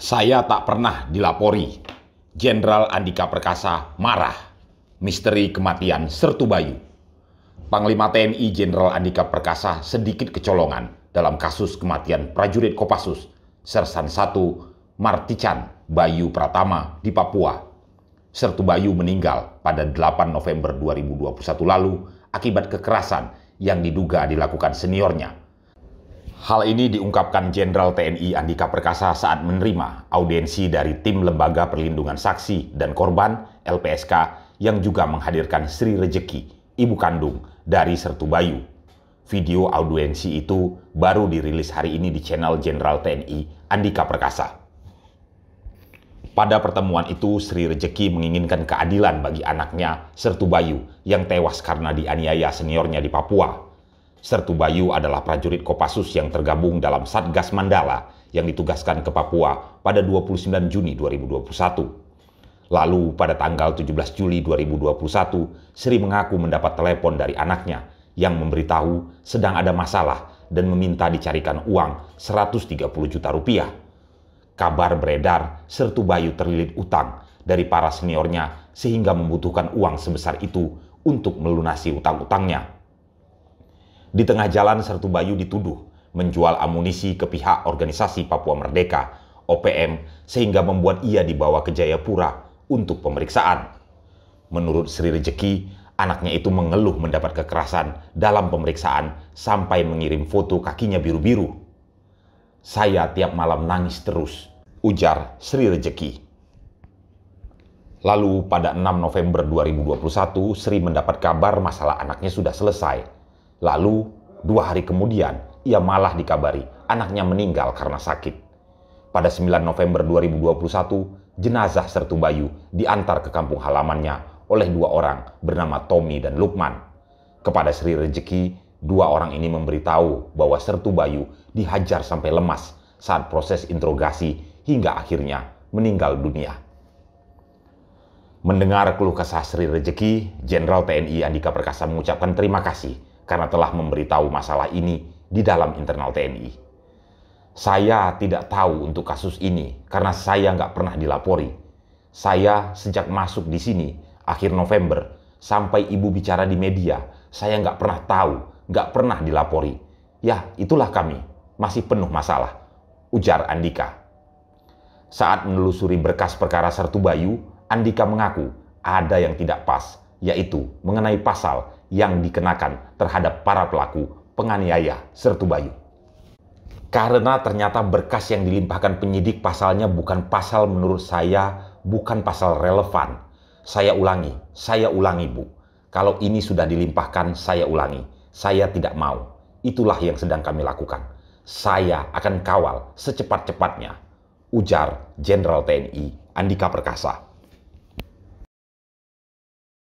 Saya tak pernah dilapori. Jenderal Andika Perkasa marah. Misteri kematian Sertu Bayu. Panglima TNI Jenderal Andika Perkasa sedikit kecolongan dalam kasus kematian prajurit Kopassus Sersan 1 Martican Bayu Pratama di Papua. Sertu Bayu meninggal pada 8 November 2021 lalu akibat kekerasan yang diduga dilakukan seniornya. Hal ini diungkapkan Jenderal TNI Andika Perkasa saat menerima audiensi dari Tim Lembaga Perlindungan Saksi dan Korban (LPSK) yang juga menghadirkan Sri Rejeki, ibu kandung dari Sertu Bayu. Video audiensi itu baru dirilis hari ini di channel Jenderal TNI Andika Perkasa. Pada pertemuan itu, Sri Rejeki menginginkan keadilan bagi anaknya Sertu Bayu yang tewas karena dianiaya seniornya di Papua. Sertu Bayu adalah prajurit Kopassus yang tergabung dalam Satgas Mandala yang ditugaskan ke Papua pada 29 Juni 2021. Lalu pada tanggal 17 Juli 2021, Sri mengaku mendapat telepon dari anaknya yang memberitahu sedang ada masalah dan meminta dicarikan uang 130 juta rupiah. Kabar beredar Sertu Bayu terlilit utang dari para seniornya sehingga membutuhkan uang sebesar itu untuk melunasi utang-utangnya. Di tengah jalan, Sertu Bayu dituduh menjual amunisi ke pihak Organisasi Papua Merdeka (OPM) sehingga membuat ia dibawa ke Jayapura untuk pemeriksaan. Menurut Sri Rejeki, anaknya itu mengeluh mendapat kekerasan dalam pemeriksaan sampai mengirim foto kakinya biru-biru. "Saya tiap malam nangis terus," ujar Sri Rejeki. Lalu pada 6 November 2021, Sri mendapat kabar masalah anaknya sudah selesai. Lalu, 2 hari kemudian, ia malah dikabari anaknya meninggal karena sakit. Pada 9 November 2021, jenazah Sertu Bayu diantar ke kampung halamannya oleh 2 orang bernama Tommy dan Lukman. Kepada Sri Rejeki, 2 orang ini memberitahu bahwa Sertu Bayu dihajar sampai lemas saat proses interogasi hingga akhirnya meninggal dunia. Mendengar keluh kesah Sri Rejeki, Jenderal TNI Andika Perkasa mengucapkan terima kasih karena telah memberitahu masalah ini di dalam internal TNI. "Saya tidak tahu untuk kasus ini karena saya nggak pernah dilapori. Saya sejak masuk di sini akhir November sampai ibu bicara di media, saya nggak pernah tahu, nggak pernah dilapori. Ya, itulah kami, masih penuh masalah," ujar Andika. Saat menelusuri berkas perkara Sertu Bayu, Andika mengaku ada yang tidak pas, yaitu mengenai pasal yang dikenakan terhadap para pelaku penganiaya Sertu Bayu. Karena ternyata berkas yang dilimpahkan penyidik pasalnya bukan pasal menurut saya, bukan pasal relevan. Saya ulangi Bu. Kalau ini sudah dilimpahkan, saya ulangi. Saya tidak mau. Itulah yang sedang kami lakukan. Saya akan kawal secepat-cepatnya, ujar Jenderal TNI Andika Perkasa.